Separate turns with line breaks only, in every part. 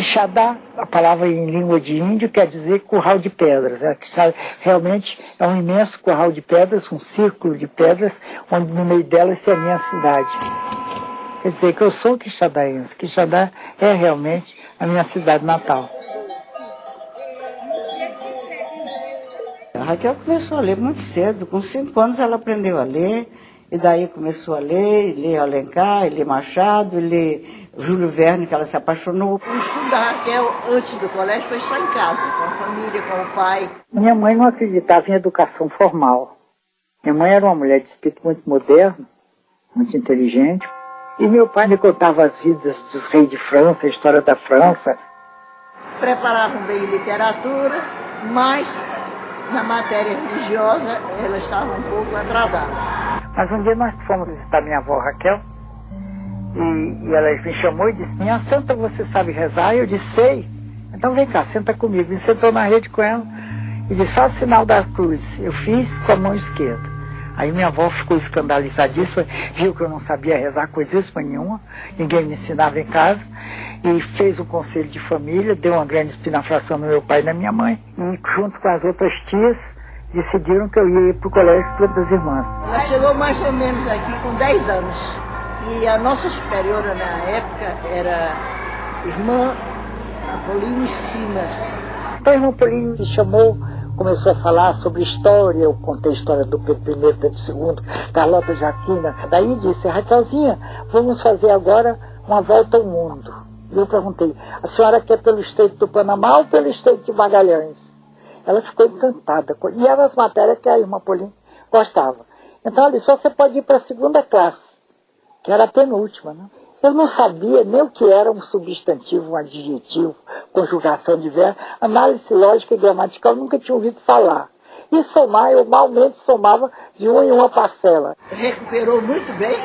Quixadá, a palavra em língua de índio, quer dizer curral de pedras. Realmente é um imenso curral de pedras, um círculo de pedras, onde no meio delas é a minha cidade. Quer dizer que eu sou quixadaense. Quixadá é realmente a minha cidade natal.
A Raquel começou a ler muito cedo, com 5 anos ela aprendeu a ler, e daí começou a ler Alencar, ler Machado, ler Júlio Verne, que ela se apaixonou.
O estudo da Raquel antes do colégio foi só em casa, com a família, com o pai.
Minha mãe não acreditava em educação formal. Minha mãe era uma mulher de espírito muito moderno, muito inteligente, e meu pai me contava as vidas dos reis de França, a história da França.
Preparavam bem literatura, mas na matéria religiosa ela estava um pouco atrasada.
Mas um dia nós fomos visitar minha avó Raquel, e ela me chamou e disse: minha santa, você sabe rezar? Eu disse: sei. Então vem cá, senta comigo. E sentou na rede com ela e disse: faz o sinal da cruz. Eu fiz com a mão esquerda. Aí minha avó ficou escandalizadíssima, viu que eu não sabia rezar coisíssima nenhuma, ninguém me ensinava em casa, e fez um conselho de família, deu uma grande espinafração no meu pai e na minha mãe, e junto com as outras tias, decidiram que eu ia para o colégio das irmãs.
Ela chegou mais ou menos aqui com 10 anos, e a nossa superiora na época era irmã Apoline Simas.
Então a irmã Apoline me chamou, começou a falar sobre história, eu contei a história do Pedro I, Pedro II, Carlota Joaquina. Daí disse: Raquelzinha, vamos fazer agora uma volta ao mundo. E eu perguntei: a senhora quer pelo Estreito do Panamá ou pelo Estreito de Magalhães? Ela ficou encantada. E eram as matérias que a irmã Pauline gostava. Então ela disse: você pode ir para a 2ª classe, que era a penúltima, né? Eu não sabia nem o que era um substantivo, um adjetivo, conjugação de verbo, análise lógica e gramatical, eu nunca tinha ouvido falar. E somar, eu malmente somava de uma em uma parcela.
Recuperou muito bem,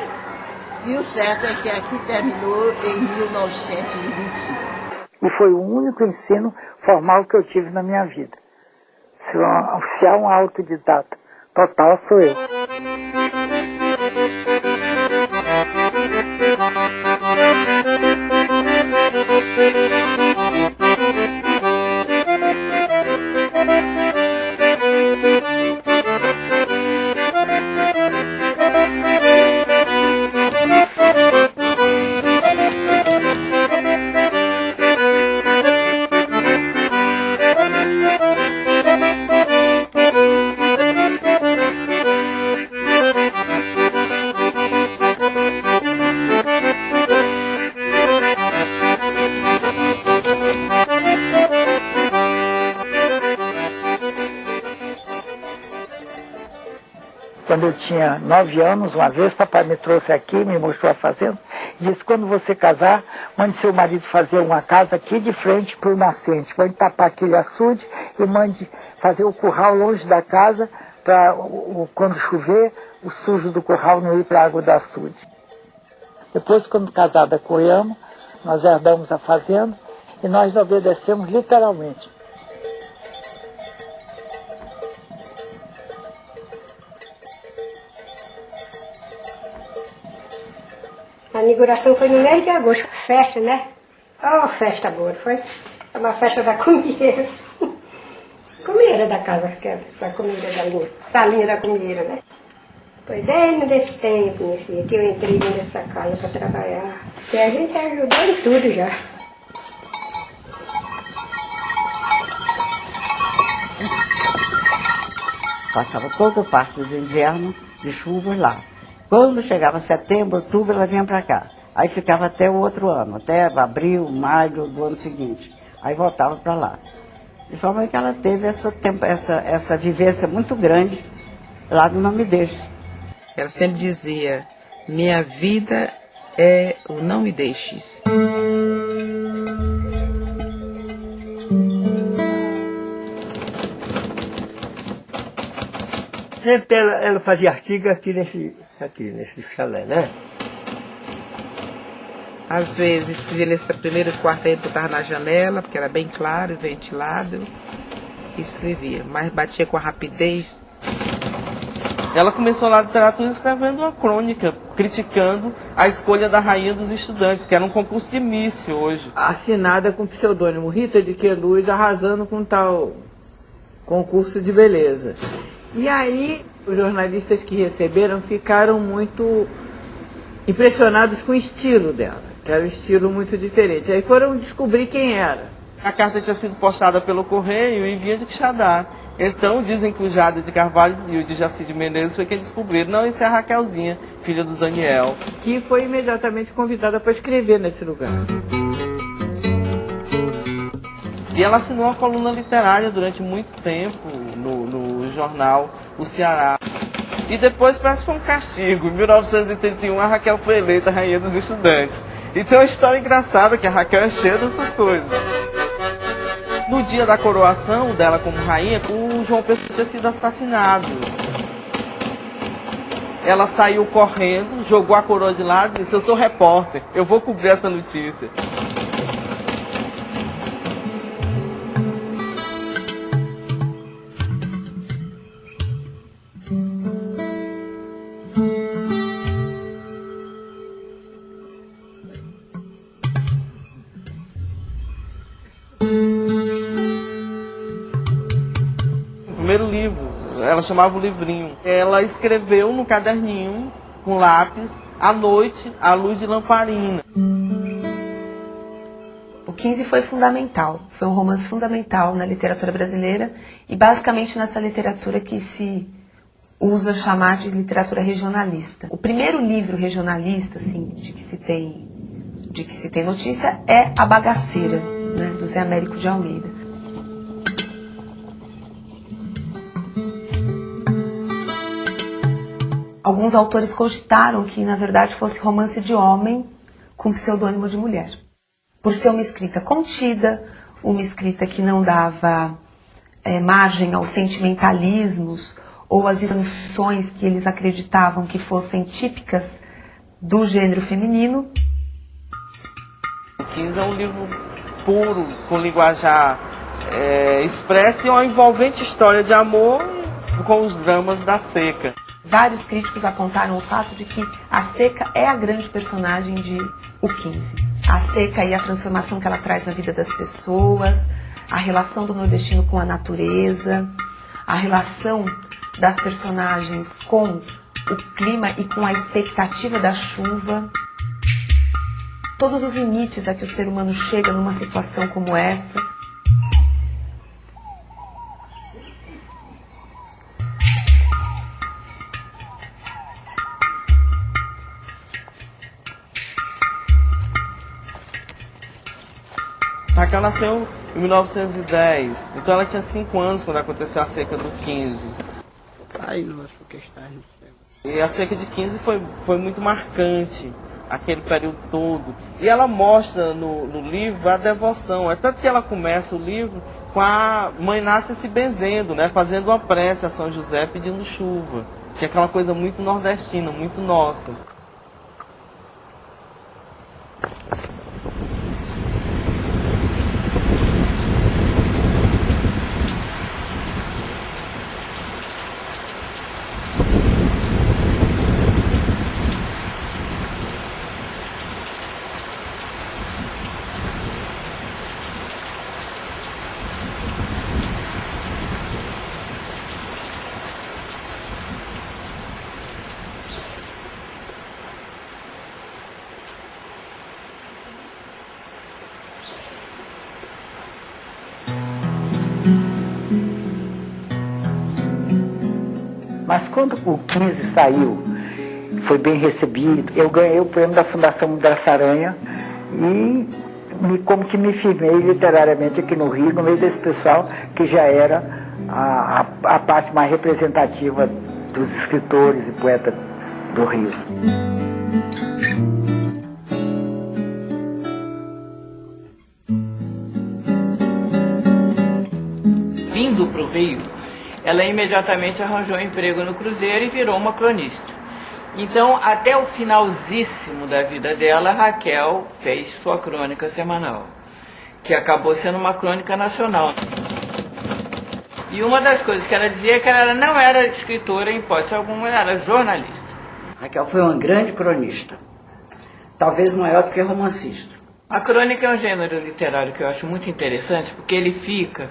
e o certo é que aqui terminou em 1925.
E foi o único ensino formal que eu tive na minha vida. Se há um autodidata total, sou eu. Quando eu tinha 9 anos, uma vez, papai me trouxe aqui, me mostrou a fazenda, e disse: quando você casar, mande seu marido fazer uma casa aqui de frente para o nascente, mande tapar aquele açude e mande fazer o curral longe da casa, para quando chover, o sujo do curral não ir para a água do açude. Depois, quando casada com o Oyama, nós herdamos a fazenda e nós obedecemos literalmente.
A inauguração foi no mês de agosto. Festa, né? Oh, festa boa, foi? Uma festa da comieira. Comieira da casa, que é a comieira da linha. Salinha da comieira, né? Foi desde desse tempo, minha filha, que eu entrei dentro dessa casa para trabalhar. E a gente ajudou em tudo já.
Passava toda parte do inverno de chuva lá. Quando chegava setembro, outubro, ela vinha para cá. Aí ficava até o outro ano, até abril, maio do ano seguinte. Aí voltava para lá. De forma que ela teve essa vivência muito grande lá no Não Me Deixe.
Ela sempre dizia: minha vida é o não me deixes.
Sempre ela fazia artigo aqui nesse chalé, né?
Às vezes, escrevia nesse primeiro quarto aí, botava na janela, porque era bem claro e ventilado, e escrevia. Mas batia com a rapidez
Ela começou na literatura escrevendo uma crônica, criticando a escolha da Rainha dos Estudantes, que era um concurso de Miss hoje.
Assinada com o pseudônimo Rita de Queluz, arrasando com tal concurso de beleza. E aí, os jornalistas que receberam ficaram muito impressionados com o estilo dela, que era um estilo muito diferente. Aí foram descobrir quem era.
A carta tinha sido postada pelo correio e vinha de Quixadá. Então dizem que o Jade de Carvalho e o de Jaci de Menezes foi quem descobriram. Não, isso é a Raquelzinha, filha do Daniel.
Que foi imediatamente convidada para escrever nesse lugar.
E ela assinou uma coluna literária durante muito tempo no jornal O Ceará. E depois parece que foi um castigo. Em 1931 a Raquel foi eleita Rainha dos Estudantes. E tem uma história engraçada que a Raquel é cheia dessas coisas. No dia da coroação dela como rainha, o João Pessoa tinha sido assassinado. Ela saiu correndo, jogou a coroa de lado e disse: eu sou repórter, eu vou cobrir essa notícia. Primeiro livro, ela chamava o livrinho. Ela escreveu no caderninho, com lápis, à noite, à luz de lamparina.
O 15 foi fundamental, foi um romance fundamental na literatura brasileira e basicamente nessa literatura que se usa chamar de literatura regionalista. O primeiro livro regionalista, assim, de que se tem notícia é A Bagaceira, né, do Zé Américo de Almeida. Alguns autores cogitaram que, na verdade, fosse romance de homem com pseudônimo de mulher. Por ser uma escrita contida, uma escrita que não dava margem aos sentimentalismos ou às expansões que eles acreditavam que fossem típicas do gênero feminino.
O 15 é um livro puro, com linguajar expresso e uma envolvente história de amor com os dramas da seca.
Vários críticos apontaram o fato de que a seca é a grande personagem de O 15. A seca e a transformação que ela traz na vida das pessoas, a relação do nordestino com a natureza, a relação das personagens com o clima e com a expectativa da chuva. Todos os limites a que o ser humano chega numa situação como essa.
Raquel nasceu em 1910, então ela tinha 5 anos quando aconteceu a seca do 15.
Ai, nossa, que está no céu.
E a seca de 15 foi muito marcante, aquele período todo. E ela mostra no livro a devoção. É tanto que ela começa o livro com a mãe Nácia se benzendo, né, fazendo uma prece a São José pedindo chuva. Que é aquela coisa muito nordestina, muito nossa.
Mas quando o 15 saiu, foi bem recebido, eu ganhei o prêmio da Fundação Mudança Aranha e como que me firmei literariamente aqui no Rio, no meio desse pessoal que já era a parte mais representativa dos escritores e poetas do Rio.
Vindo para o Rio, ela imediatamente arranjou um emprego no Cruzeiro e virou uma cronista. Então, até o finalzíssimo da vida dela, Raquel fez sua crônica semanal, que acabou sendo uma crônica nacional. E uma das coisas que ela dizia é que ela não era escritora em hipótese alguma, ela era jornalista.
Raquel foi uma grande cronista, talvez maior do que romancista.
A crônica é um gênero literário que eu acho muito interessante, porque ele fica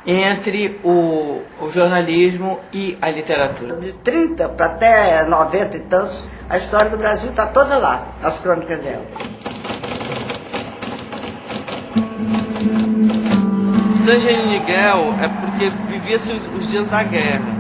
entre o jornalismo e a literatura.
De 30 para até 90 e tantos, a história do Brasil está toda lá, nas crônicas dela.
Evangeline Miguel é porque vivia-se os dias da guerra.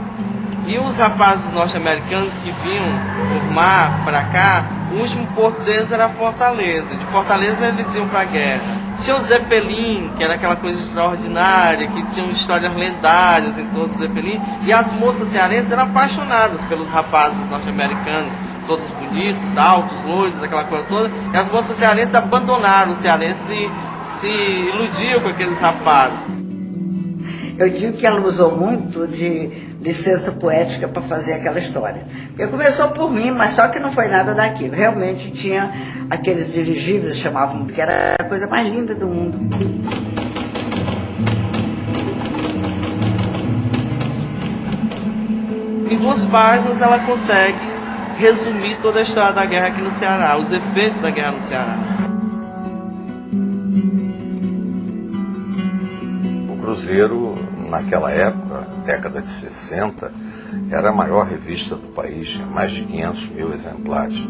E os rapazes norte-americanos que vinham por mar para cá, o último porto deles era Fortaleza. De Fortaleza eles iam para a guerra. Tinha o Zeppelin, que era aquela coisa extraordinária, que tinham histórias lendárias em todo o Zeppelin. E as moças cearenses eram apaixonadas pelos rapazes norte-americanos, todos bonitos, altos, loiros, aquela coisa toda. E as moças cearenses abandonaram os cearenses e se iludiam com aqueles rapazes.
Eu digo que ela usou muito de licença poética para fazer aquela história. Porque começou por mim, mas só que não foi nada daquilo. Realmente tinha aqueles dirigíveis, chamavam, que era a coisa mais linda do mundo.
Em 2 páginas ela consegue resumir toda a história da guerra aqui no Ceará, os efeitos da guerra no Ceará.
O Cruzeiro, naquela época, década de 60, era a maior revista do país, tinha mais de 500 mil exemplares.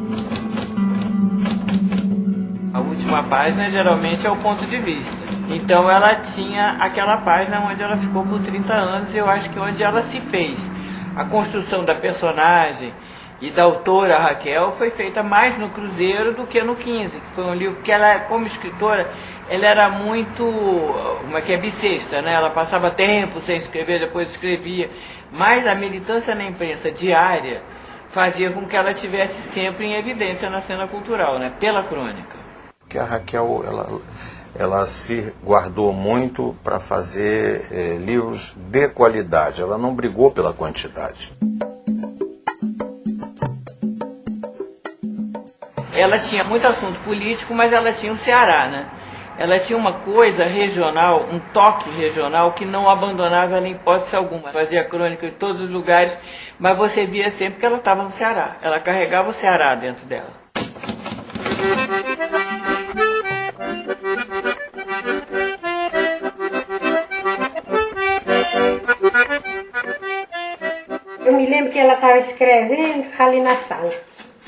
A última página geralmente é o ponto de vista. Então ela tinha aquela página onde ela ficou por 30 anos, eu acho que onde ela se fez. A construção da personagem e da autora Raquel foi feita mais no Cruzeiro do que no 15, que foi um livro que ela, como escritora, ela era muito, uma que é bissexta, né? Ela passava tempo sem escrever, depois escrevia, mas a militância na imprensa diária fazia com que ela estivesse sempre em evidência na cena cultural, né? Pela crônica.
Porque a Raquel, ela se guardou muito para fazer livros de qualidade, ela não brigou pela quantidade.
Ela tinha muito assunto político, mas ela tinha o Ceará, né? Ela tinha uma coisa regional, um toque regional que não abandonava ela em hipótese alguma. Fazia crônica em todos os lugares, mas você via sempre que ela estava no Ceará. Ela carregava o Ceará dentro dela.
Eu me lembro que ela estava escrevendo ali na sala.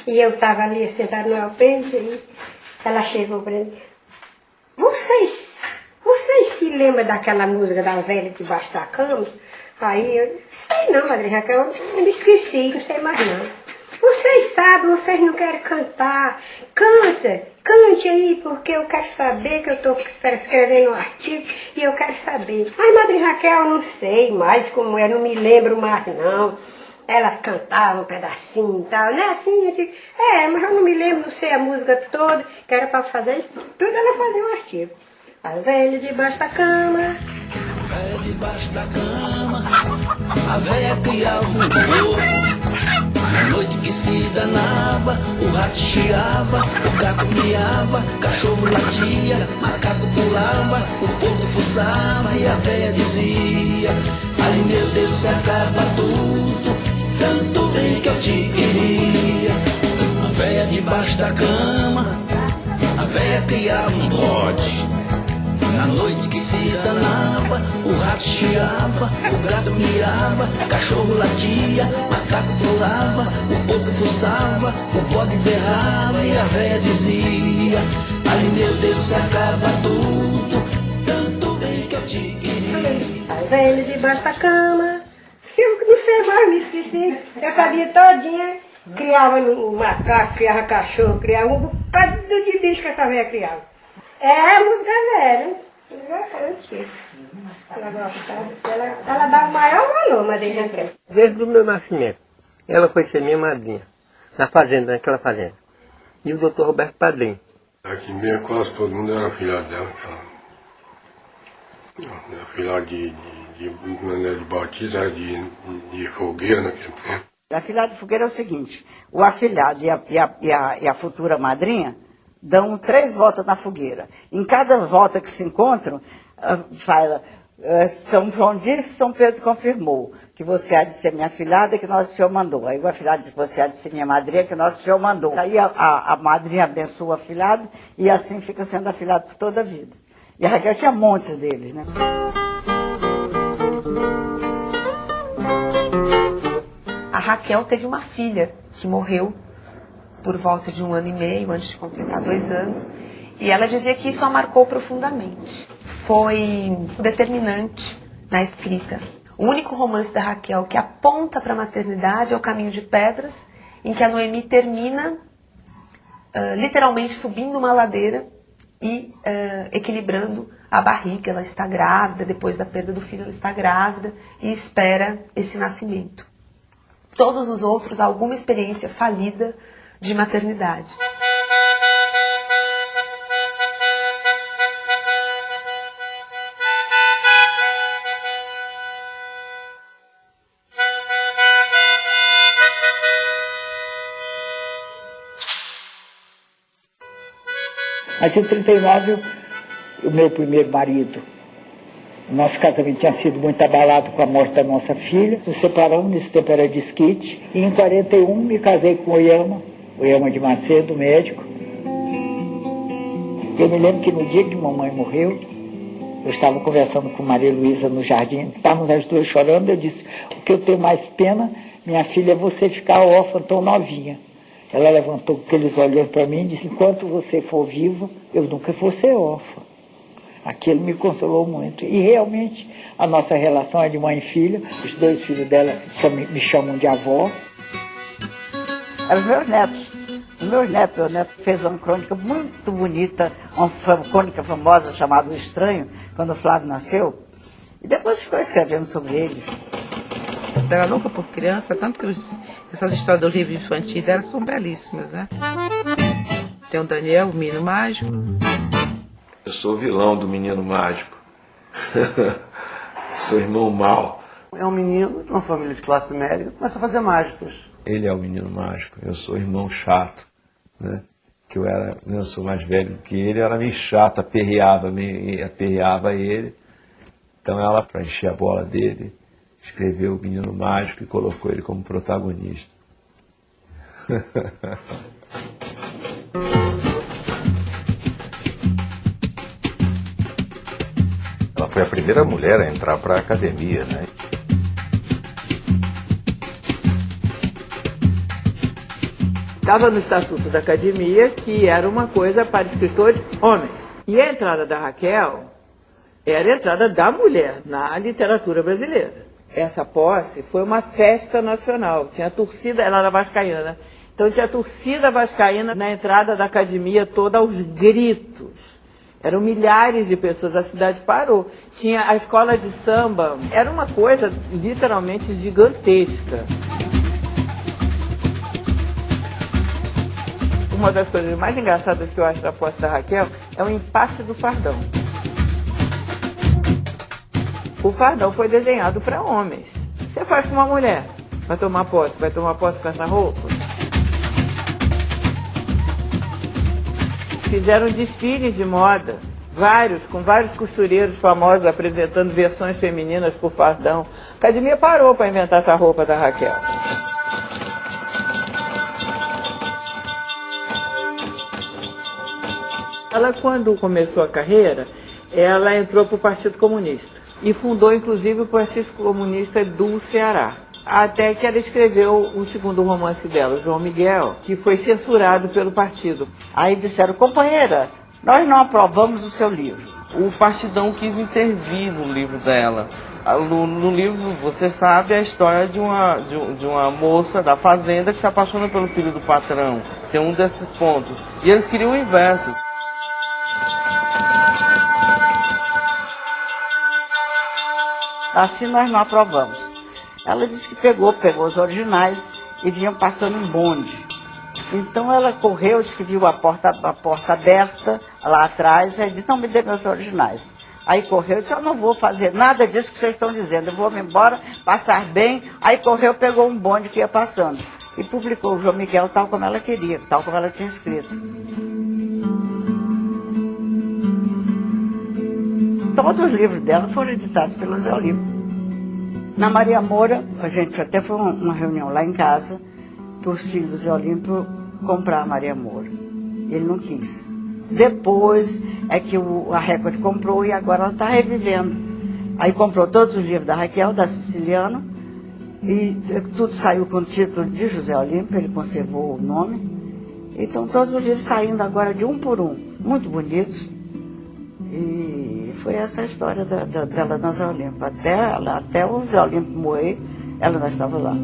E eu estava ali sentada no alpendre e ela chegou para mim. Vocês se lembram daquela música da velha debaixo da cama? Aí eu sei não, Madre Raquel, eu me esqueci, não sei mais não. Vocês sabem, vocês não querem cantar. Cante aí, porque eu quero saber, que eu estou escrevendo um artigo e eu quero saber. Ai, Madre Raquel, não sei mais como é, não me lembro mais não. Ela cantava um pedacinho e tal, né? Assim, eu digo, mas eu não me lembro, não sei a música toda, que era para fazer isso tudo, ela fazia um artigo. A velha debaixo da cama.
A velha debaixo da cama, a velha criava um povo. Na noite que se danava, o rato chiava, o gato miava, cachorro latia, macaco pulava, o povo fuçava e a velha dizia: ai meu Deus, se acaba tudo, tanto bem que eu te queria. A velha debaixo da cama, a velha criava um bode. Na noite que se danava, o rato chiava, o gato miava, cachorro latia, macaco pulava, o porco fuçava, o bode berrava e a véia dizia: ai meu Deus, se acaba tudo, tanto bem que eu te queria.
A velha debaixo da cama. Eu não sei mais, me esqueci. Eu sabia todinha. Criava um macaco, criava cachorro, criava um bocado de bicho que essa velha criava. É música velha, música antiga. Ela gostava, ela dava o maior valor, Madre Raquel.
Desde o meu nascimento, ela foi ser minha madrinha, na fazenda, naquela fazenda. E o doutor Roberto Padrinho.
Aqui mesmo quase todo mundo era filhado dela. Era filhado de batismo, era de fogueira naquele tempo.
Afilhado de fogueira é o seguinte, o afilhado e a futura madrinha dão 3 voltas na fogueira. Em cada volta que se encontram, fala: São João disse, São Pedro confirmou que você há de ser minha afilhada, que nosso Senhor mandou. Aí o afilhado disse que você há de ser minha madrinha, que nosso Senhor mandou. Aí a madrinha abençoa o afilhado e assim fica sendo afilhado por toda a vida. E a Raquel tinha montes deles, né?
A Raquel teve uma filha que morreu por volta de 1 ano e meio, antes de completar 2 anos. E ela dizia que isso a marcou profundamente. Foi determinante na escrita. O único romance da Raquel que aponta para a maternidade é O Caminho de Pedras, em que a Noemi termina literalmente subindo uma ladeira e equilibrando a barriga. Ela está grávida, depois da perda do filho ela está grávida e espera esse nascimento. Todos os outros, alguma experiência falida de maternidade.
Mas em 39, o meu primeiro marido, o nosso casamento tinha sido muito abalado com a morte da nossa filha. Nos separamos, nesse tempo era disquite. E em 41 me casei com o Oyama de Macedo, médico. Eu me lembro que no dia que mamãe morreu, eu estava conversando com Maria Luísa no jardim. Estávamos as duas chorando. Eu disse, o que eu tenho mais pena, minha filha, é você ficar órfã tão novinha. Ela levantou aqueles olhos para mim e disse, enquanto você for viva, eu nunca vou ser órfã. Aquilo me consolou muito. E realmente a nossa relação é de mãe e filha. Os 2 filhos dela me chamam de avó.
Eram os meus netos. Meu neto fez uma crônica muito bonita, uma crônica famosa chamada O Estranho, quando o Flávio nasceu. E depois ficou escrevendo sobre eles.
Eu era louca por criança, tanto que essas histórias do livro infantil dela são belíssimas, né? Tem o Daniel, o Menino Mágico.
Eu sou o vilão do Menino Mágico. Sou irmão mau.
É um menino de uma família de classe média que começa a fazer mágicas.
Ele é o menino mágico, eu sou o irmão chato, né? Que eu sou mais velho que ele, eu era meio chato, aperreava ele. Então ela, para encher a bola dele, escreveu o Menino Mágico e colocou ele como protagonista.
Ela foi a primeira mulher a entrar para a academia, né?
Estava no Estatuto da Academia que era uma coisa para escritores homens. E a entrada da Raquel era a entrada da mulher na literatura brasileira. Essa posse foi uma festa nacional. Tinha torcida, ela era vascaína, né? Então tinha torcida vascaína na entrada da academia toda aos gritos. Eram milhares de pessoas, a cidade parou. Tinha a escola de samba, era uma coisa literalmente gigantesca. Uma das coisas mais engraçadas que eu acho da posse da Raquel é o impasse do fardão. O fardão foi desenhado para homens. Você faz com uma mulher, vai tomar posse com essa roupa? Fizeram desfiles de moda, com vários costureiros famosos apresentando versões femininas por fardão. A academia parou para inventar essa roupa da Raquel. Ela, quando começou a carreira, ela entrou para o Partido Comunista e fundou, inclusive, o Partido Comunista do Ceará. Até que ela escreveu o segundo romance dela, João Miguel, que foi censurado pelo partido.
Aí disseram, companheira, nós não aprovamos o seu livro.
O Partidão quis intervir no livro dela. No livro, você sabe a história de uma moça da fazenda que se apaixona pelo filho do patrão. Tem um desses pontos. E eles queriam o inverso.
Assim nós não aprovamos. Ela disse que pegou os originais e vinham passando em bonde. Então ela correu, disse que viu a porta aberta lá atrás, aí disse, não, me dê meus originais. Aí correu e disse, eu não vou fazer nada disso que vocês estão dizendo, eu vou me embora, passar bem. Aí correu, pegou um bonde que ia passando e publicou o João Miguel tal como ela queria, tal como ela tinha escrito. Todos os livros dela foram editados pelo Zé Olímpio. Na Maria Moura, a gente até foi uma reunião lá em casa, para os filhos do Zé Olímpio comprar a Maria Moura. Ele não quis. Depois é que a Record comprou e agora ela está revivendo. Aí comprou todos os livros da Raquel, da Siciliano, e tudo saiu com o título de José Olímpio, ele conservou o nome. Então todos os livros saindo agora de um por um, muito bonitos. E foi essa a história dela na Zé Olímpio. Até o Zé Olímpio morrer, ela ainda estava lá.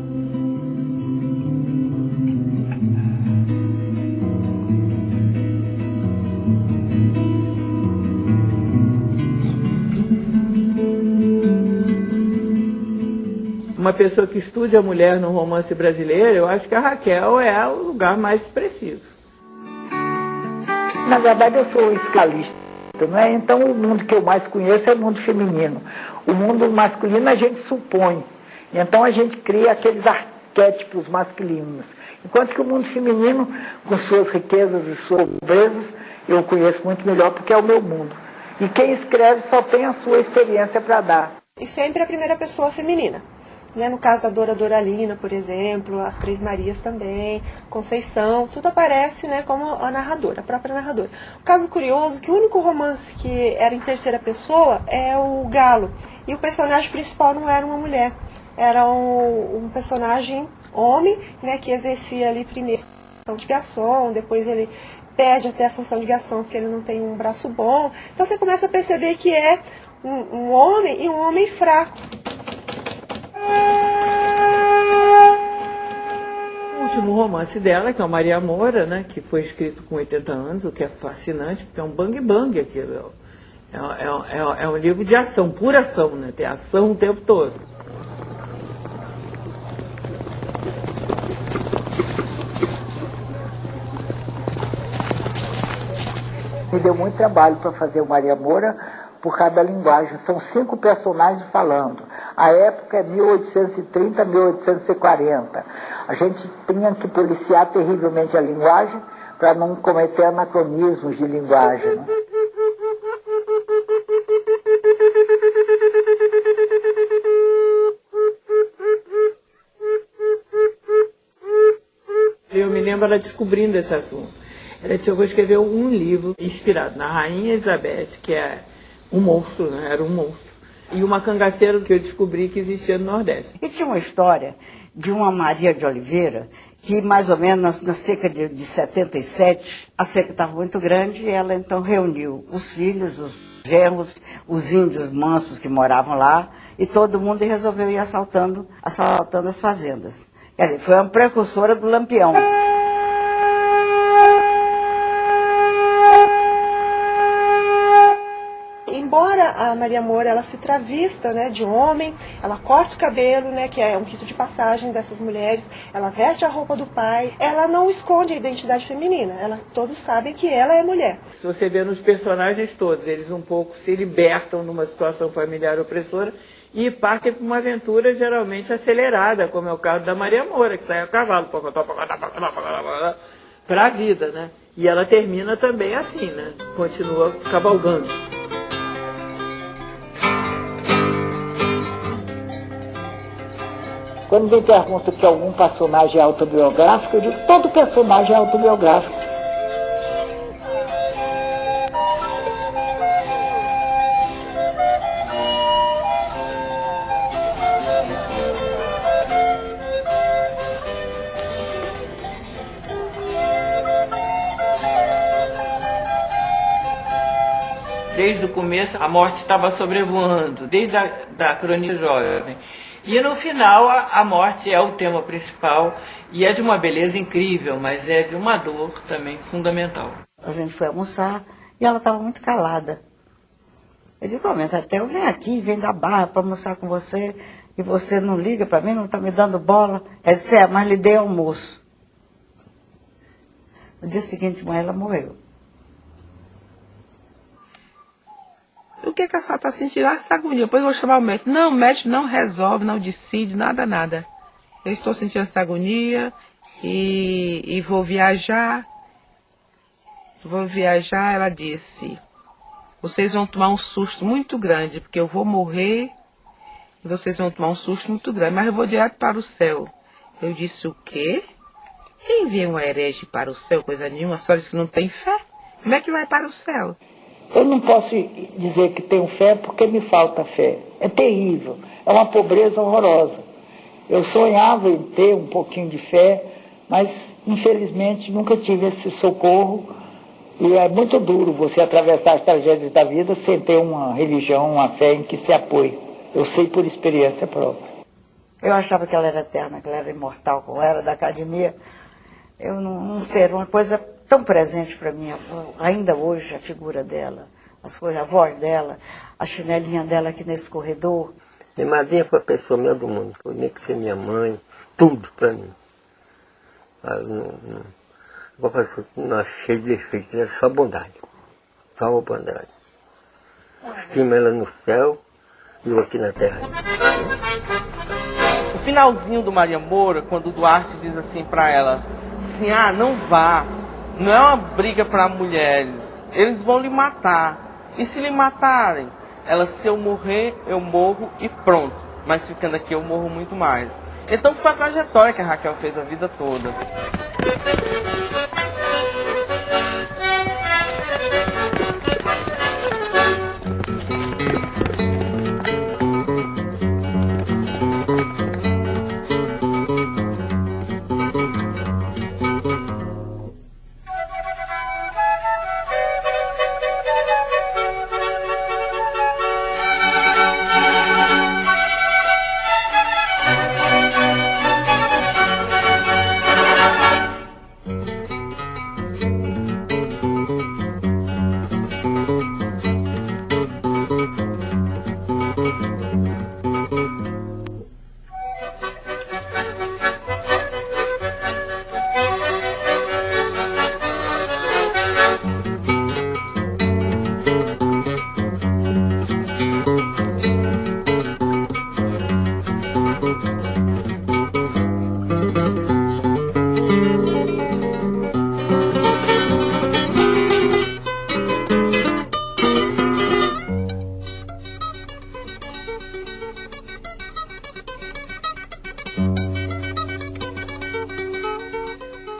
Uma pessoa que estude a mulher no romance brasileiro, eu acho que a Raquel é o lugar mais expressivo.
Na verdade, eu sou escalista, não é? Então, o mundo que eu mais conheço é o mundo feminino. O mundo masculino a gente supõe. Então, a gente cria aqueles arquétipos masculinos. Enquanto que o mundo feminino, com suas riquezas e suas pobrezas, eu conheço muito melhor porque é o meu mundo. E quem escreve só tem a sua experiência para dar.
E sempre a primeira pessoa feminina. No caso da Dora Doralina, por exemplo, as Três Marias também, Conceição, tudo aparece, né, como a narradora, a própria narradora. O caso curioso é que o único romance que era em terceira pessoa é o Galo. E o personagem principal não era uma mulher, era um personagem homem, né, que exercia ali primeiro a função de garçom, depois ele perde até a função de garçom porque ele não tem um braço bom. Então você começa a perceber que é um homem e um homem fraco.
O último romance dela, que é o Maria Moura, né, que foi escrito com 80 anos, o que é fascinante, porque é um bang-bang aquilo. É um livro de ação, pura ação, né? Tem ação o tempo todo.
Me deu muito trabalho para fazer o Maria Moura por causa da linguagem. São 5 personagens falando. A época é 1830, 1840. A gente tinha que policiar terrivelmente a linguagem para não cometer anacronismos de linguagem, né?
Eu me lembro ela descobrindo esse assunto. Ela chegou a escrever um livro inspirado na Rainha Elizabeth, que é um monstro, né? Era um monstro. E uma cangaceira que eu descobri que existia no Nordeste.
E tinha uma história de uma Maria de Oliveira, que mais ou menos na seca de 77, a seca estava muito grande e ela então reuniu os filhos, os genros, os índios mansos que moravam lá, e todo mundo resolveu ir assaltando as fazendas. Quer dizer, foi uma precursora do Lampião.
Embora a Maria Moura ela se travista, né, de homem, ela corta o cabelo, né, que é um rito de passagem dessas mulheres, ela veste a roupa do pai, ela não esconde a identidade feminina, todos sabem que ela é mulher.
Se você vê nos personagens todos, eles um pouco se libertam numa situação familiar opressora e partem para uma aventura geralmente acelerada, como é o caso da Maria Moura, que sai a cavalo para a vida, né? E ela termina também assim, né? Continua cavalgando.
Quando me perguntam que algum personagem é autobiográfico, eu digo que todo personagem é autobiográfico.
Desde o começo, a morte estava sobrevoando, desde a crônica jovem. E no final, a morte é o tema principal e é de uma beleza incrível, mas é de uma dor também fundamental.
A gente foi almoçar e ela estava muito calada. Eu digo, até eu venho aqui, venho da Barra para almoçar com você e você não liga para mim, não está me dando bola. Ela disse, mas lhe dei almoço. No dia seguinte, mãe, ela morreu.
O que a senhora está sentindo? Essa agonia. Depois eu vou chamar o médico. Não, o médico não resolve, não decide, nada. Eu estou sentindo essa agonia e vou viajar. Ela disse, vocês vão tomar um susto muito grande, porque eu vou morrer e vocês vão tomar um susto muito grande, mas eu vou direto para o céu. Eu disse, o quê? Quem envia um herege para o céu, coisa nenhuma? A senhora disse que não tem fé? Como é que vai para o céu?
Eu não posso dizer que tenho fé porque me falta fé. É terrível, é uma pobreza horrorosa. Eu sonhava em ter um pouquinho de fé, mas infelizmente nunca tive esse socorro. E é muito duro você atravessar as tragédias da vida sem ter uma religião, uma fé em que se apoie. Eu sei por experiência própria.
Eu achava que ela era eterna, que ela era imortal, como era da academia. Eu não sei, uma coisa tão presente para mim, ainda hoje, a figura dela, a voz dela, a chinelinha dela aqui nesse corredor.
Minha madrinha foi a pessoa melhor do mundo, foi nem que ser minha mãe, tudo para mim. Não achei defeito, era só bondade, só bondade. Estima ela no céu e eu aqui na terra.
O finalzinho do Maria Moura, quando o Duarte diz assim para ela, assim, não vá, não é uma briga para mulheres, eles vão lhe matar. E se lhe matarem? Ela, se eu morrer, eu morro e pronto. Mas ficando aqui eu morro muito mais. Então foi a trajetória que a Raquel fez a vida toda.